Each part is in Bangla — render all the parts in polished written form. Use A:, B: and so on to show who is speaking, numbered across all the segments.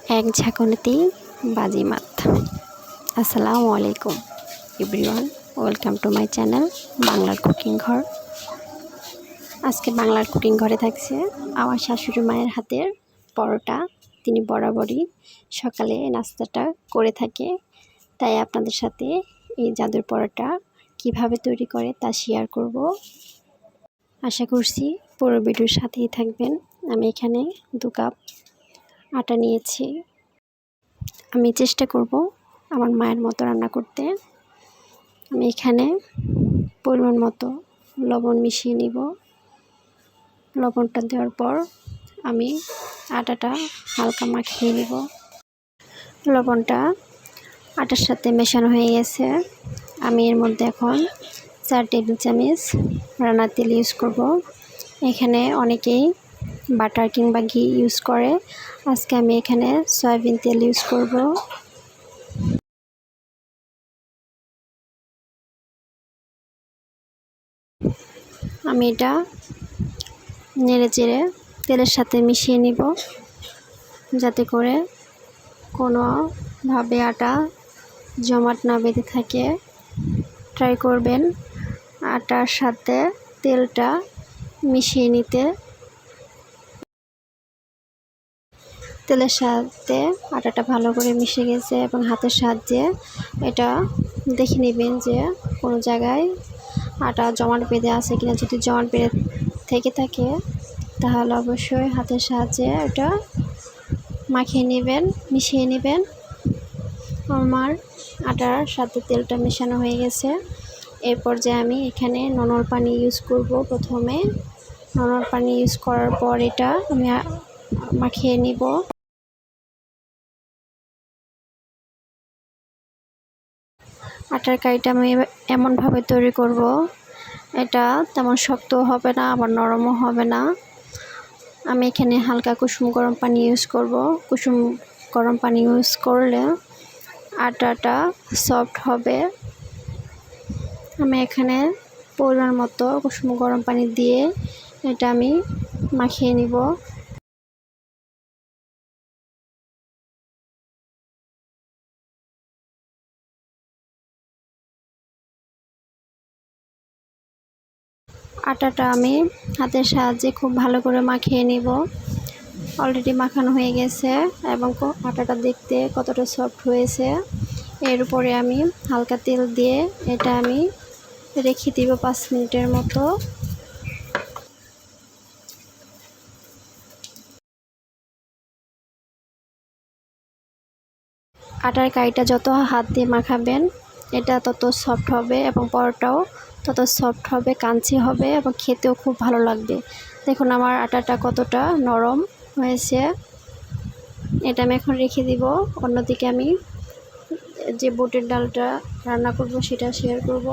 A: এক ঝাঁকুনিতেই বাজিমাত। আসসালামু আলাইকুম everyone, welcome to my channel বাংলার কুকিং ঘর। আজকে বাংলার কুকিং ঘরে থাকছে আমার শাশুড়ি মায়ের হাতের পরোটা। তিনি বরাবরই সকালে নাস্তাটা করে থাকে, তাই আপনাদের সাথে এই জাদুর পরোটা কিভাবে তৈরি করে তা শেয়ার করব। আশা করছি পুরো ভিডিওর সাথেই থাকবেন। আমি এখানে 2 কাপ আটা নিয়েছি। আমি চেষ্টা করব আমার মায়ের মতো রান্না করতে। আমি এখানে পরিমাণ মতো লবণ মিশিয়ে নিব। লবণটা দেওয়ার পর আমি আটাটা হালকা মাখিয়ে নিব। লবণটা আটার সাথে মেশানো হয়ে গেছে। আমি এর মধ্যে এখন 4 টেবিল চামচ রান্নার তেল ইউজ করব। এখানে অনেকেই বাটার কিংবা ঘি ইউজ করে, আজকে আমি এখানে সয়াবিন তেল ইউজ করব। আমি এটা নেড়ে চেড়ে তেলের সাথে মিশিয়ে নিব, যাতে করে কোনোভাবে আটা জমাট না বেঁধে থাকে। ট্রাই করবেন আটার সাথে তেলটা মিশিয়ে নিতে। তেলের সাথে আটাটা ভালো করে মিশে গেছে এবং হাতের সাহায্যে এটা দেখে নেবেন যে কোনো জায়গায় আটা জমাট বেঁধে আছে কিনা। যদি জমাট বেঁধে থেকে থাকে তাহলে অবশ্যই হাতের সাহায্যে এটা মাখিয়ে নেবেন, মিশিয়ে নেবেন। আমার আটার সাথে তেলটা মেশানো হয়ে গেছে। এরপর যে আমি এখানে নরমাল পানি ইউজ করব। প্রথমে নরমাল পানি ইউজ করার পর এটা আমি মাখিয়ে নিব। আটার কাইটা আমি এমনভাবে তৈরি করব, এটা তেমন শক্ত হবে না আবার নরমও হবে না। আমি এখানে হালকা কুসুম গরম পানি ইউজ করব। কুসুম গরম পানি ইউজ করলে আটাটা সফট হবে। আমি এখানে পরিমাণ মতো কুসুম গরম পানি দিয়ে এটা আমি মাখিয়ে নিব। আটাটা আমি হাতের সাহায্যে খুব ভালো করে মাখিয়ে নিব। অলরেডি মাখানো হয়ে গেছে এবং আটাটা দেখতে কতটা সফট হয়েছে। এর উপরে আমি হালকা তেল দিয়ে এটা আমি রেখে দিব 5 মিনিটের মতো। আটার কাইটা যত হাত দিয়ে মাখাবেন এটা তত সফট হবে এবং পরোটাও তত সফট হবে, কাঞ্চি হবে এবং খেতেও খুব ভালো লাগবে। দেখুন আমার আটাটা কতটা নরম হয়েছে। এটা আমি এখন রেখে দিব। অন্যদিকে আমি যে বুটের ডালটা রান্না করব সেটা শেয়ার করব।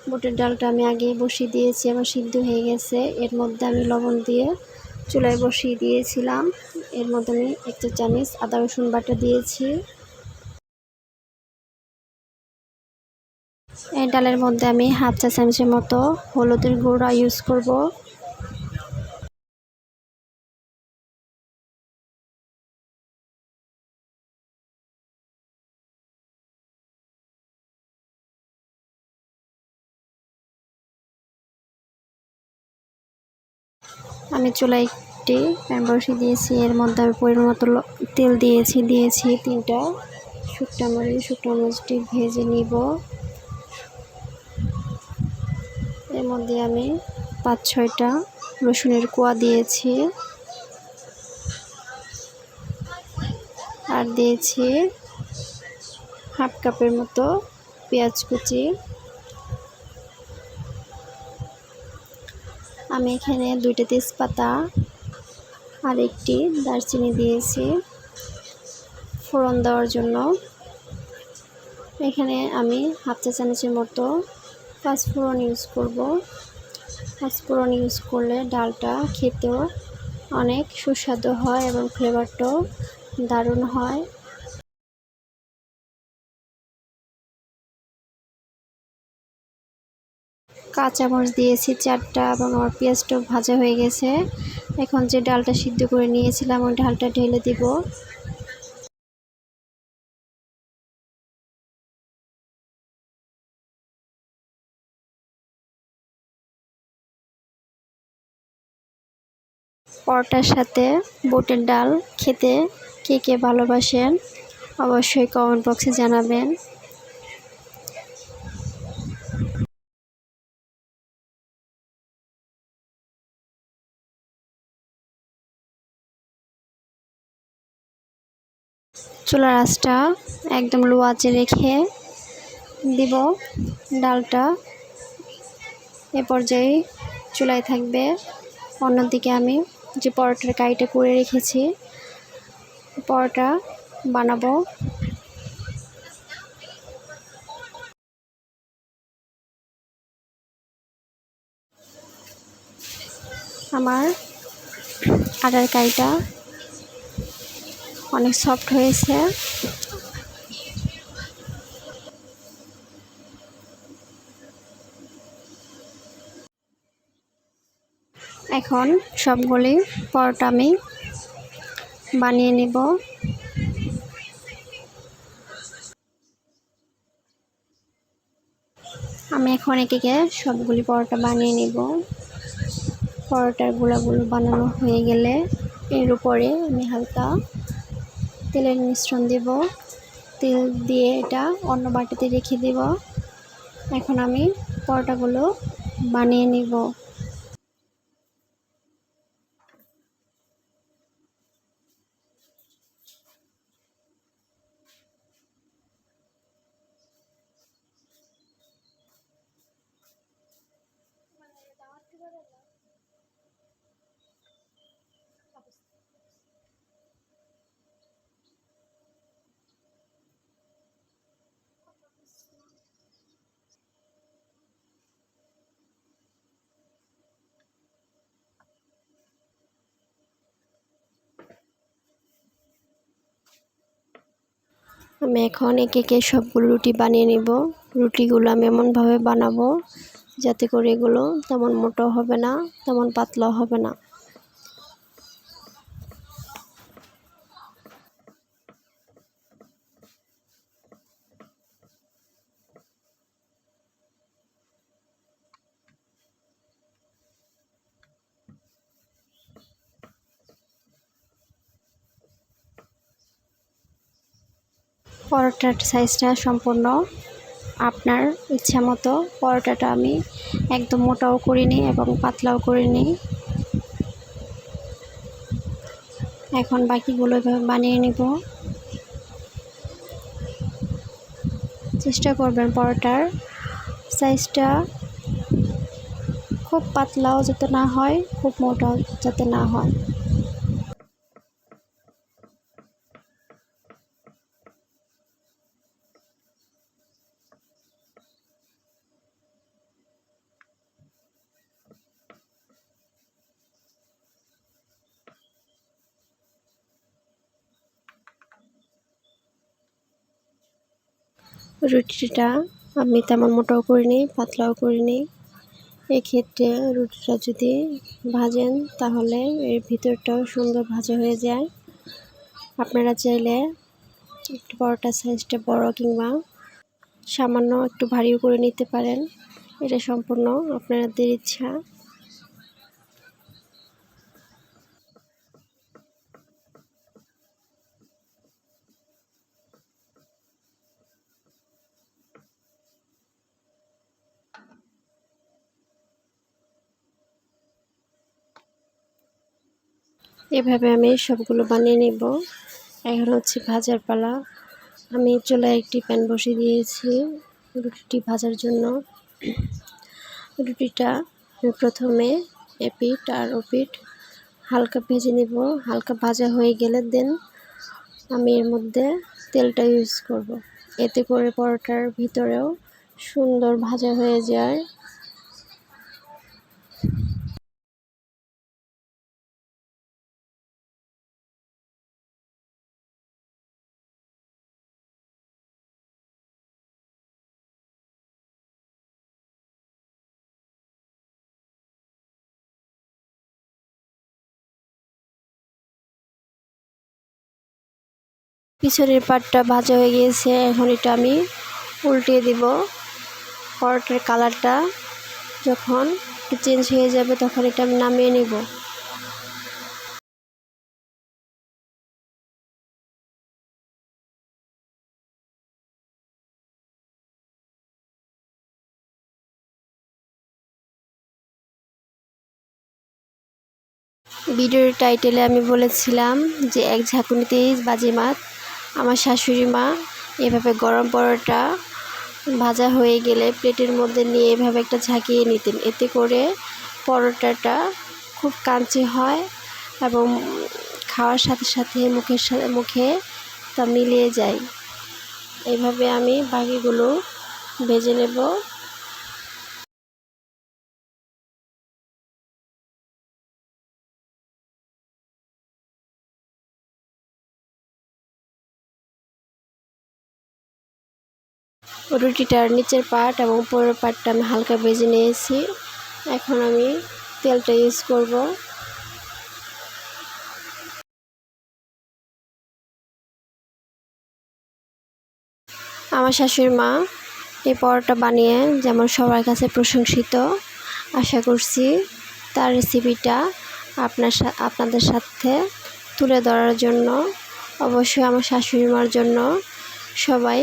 A: বুটের ডালটা আমি আগেই বসিয়ে দিয়েছি এবং সিদ্ধ হয়ে গেছে। এর মধ্যে আমি লবণ দিয়ে চুলায় বসিয়ে দিয়েছিলাম। এর মধ্যে আমি 1 চা চামচ আদা রসুন বাটা দিয়েছি। এই ডালের মধ্যে আমি 1/2 চা চামচের মতো হলুদের গুঁড়া ইউজ করব। আমি চুলায় একটি প্যান বসিয়ে দিয়েছি। এর মধ্যে আমি পরিমাণ মতো তেল দিয়েছি 3টা শুকনো মরিচ। শুকনো মরিচটি ভেজে নিব। এর মধ্যে আমি 5-6টা রসুনের কোয়া দিয়েছি আর দিয়েছি 1/2 কাপের মতো পেঁয়াজ কুচি। আমি এখানে 2টা তেজপাতা আর 1টি দারচিনি দিয়েছি ফোড়ন দেওয়ার জন্য। এখানে আমি 1/2 চা চামচের মতো পাঁচফোড়ন ইউজ করব। পাঁচফোড়ন ইউজ করলে ডালটা খেতেও অনেক সুস্বাদু হয় এবং ফ্লেভারটাও দারুণ হয়। কাঁচামরিচ দিয়েছি 4টা এবং আমার পেঁয়াজটাও ভাজা হয়ে গেছে। এখন যে ডালটা সিদ্ধ করে নিয়েছিলাম ওই ডালটা ঢেলে দিব। পরোটার সাথে বুটের ডাল খেতে কে কে ভালোবাসেন অবশ্যই কমেন্ট বক্সে জানাবেন। চুলার আঁচটা একদম লো আঁচে রেখে দিব ডালটা। এ পর্যায়ে চুলায় থাকবে। অন্যদিকে আমি যে পরোটার কাইটা করে রেখেছি পরোটা বানাবো। আমার আটার কাইটা অনেক সফট হয়েছে। এখন সবগুলি পরোটা আমি বানিয়ে নেব। আমি এখন একে সবগুলি পরোটা বানিয়ে নেব। পরোটার গুঁড়াগুলো বানানো হয়ে গেলে এর উপরে আমি হালকা তেলের মিশ্রণ দেব। তেল দিয়ে এটা অন্য বাটিতে রেখে দেব। এখন আমি পরোটাগুলো বানিয়ে নেব। আমি এখন একে সবগুলো রুটি বানিয়ে নেব। রুটিগুলো আমি এমনভাবে বানাবো যাতে করে এগুলো তেমন মোটাও হবে না তেমন পাতলাও হবে না। পরোটার সাইজটা সম্পূর্ণ আপনার ইচ্ছা মতো। পরোটাটা আমি একদম মোটাও করিনি এবং পাতলাও করিনি। এখন বাকিগুলো এভাবে বানিয়ে নেব। চেষ্টা করবেন পরোটার সাইজটা খুব পাতলাও যাতে না হয় খুব মোটাও যাতে না হয়। রুটিটা আমি তেমন মোটাও করিনি পাতলাও করিনি। এক্ষেত্রে রুটিটা যদি ভাজেন তাহলে এর ভিতরটাও সুন্দর ভাজা হয়ে যায়। আপনারা চাইলে একটু পরোটার সাইজটা বড় কিংবা সামান্য একটু ভারীও করে নিতে পারেন। এটা সম্পূর্ণ আপনাদের ইচ্ছা। এভাবে আমি সবগুলো বানিয়ে নেব। এখন হচ্ছে ভাজার পালা। আমি চুলায় একটি প্যান বসিয়ে দিয়েছি রুটিটি ভাজার জন্য। রুটিটা প্রথমে এপিঠ আর ওপিঠ হালকা ভেজে নেব। হালকা ভাজা হয়ে গেলে দেন আমি এর মধ্যে তেলটা ইউজ করব। এতে করে পরোটার ভিতরেও সুন্দর ভাজা হয়ে যায়। পিছনের পাটটা ভাজা হয়ে গিয়েছে। এখন এটা আমি উল্টিয়ে দিব। পরোটার কালারটা যখন একটু চেঞ্জ হয়ে যাবে তখন এটা আমি নামিয়ে নেব। ভিডিওর টাইটেলে আমি বলেছিলাম যে এক ঝাঁকুনিতেই বাজিমাত। আমার শাশুড়ি মা এভাবে গরম পরোটা ভাজা হয়ে গেলে প্লেটের মধ্যে নিয়ে এভাবে একটা ঝাঁকিয়ে নিতেন, এতে করে পরোটাটা খুব ক্রাঞ্চি হয় এবং খাওয়ার সাথে সাথে মুখে তা মিলিয়ে যায়। এইভাবে আমি বাকিগুলো ভেজে নেব। রুটিটার নিচের পার্ট এবং উপরের পার্টটা আমি হালকা ভেজে নিয়েছি। এখন আমি তেলটা ইউজ করব। আমার শাশুড়ি মা এই পরোটা বানিয়ে যেমন সবার কাছে প্রশংসিত, আশা করছি তার রেসিপিটা আপনাদের সাথে তুলে ধরার জন্য অবশ্যই আমার শাশুড়ি মার জন্য সবাই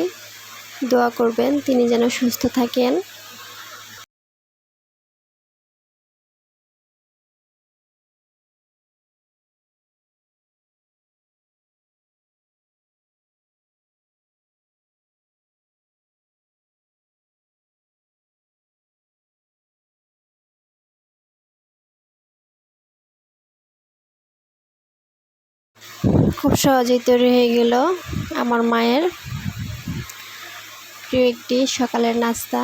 A: দোয়া করবেন, তিনি যেন সুস্থ থাকেন। খুব সহজেই তৈরি হয়ে গেল আমার মায়ের প্রিয় একটি সকালের নাস্তা।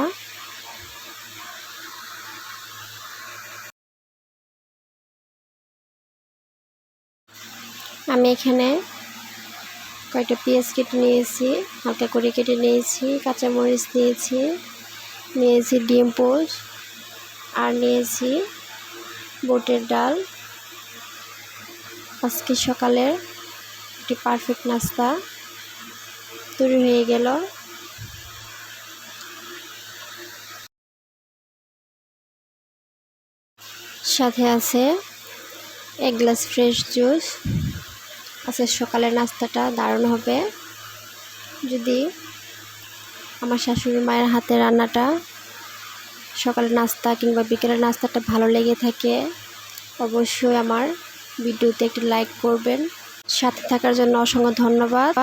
A: আমি এখানে কয়েকটা পেঁয়াজ কেটে নিয়েছি, হালকা করে কেটে নিয়েছি, কাঁচামরিচ নিয়েছি ডিম পোচ, আর নিয়েছি বুটের ডাল। আজকে সকালের একটি পারফেক্ট নাস্তা তৈরি হয়ে গেল। সাথে আছে এক গ্লাস ফ্রেশ জুস। আজকে সকালের নাস্তাটা দারুণ হবে। যদি আমার শাশুড়ি মায়ের হাতের রান্নাটা সকালের নাস্তা কিংবা বিকেলের নাস্তাটা ভালো লেগে থাকে, অবশ্যই আমার ভিডিওতে একটি লাইক করবেন। সাথে থাকার জন্য অসংখ্য ধন্যবাদ।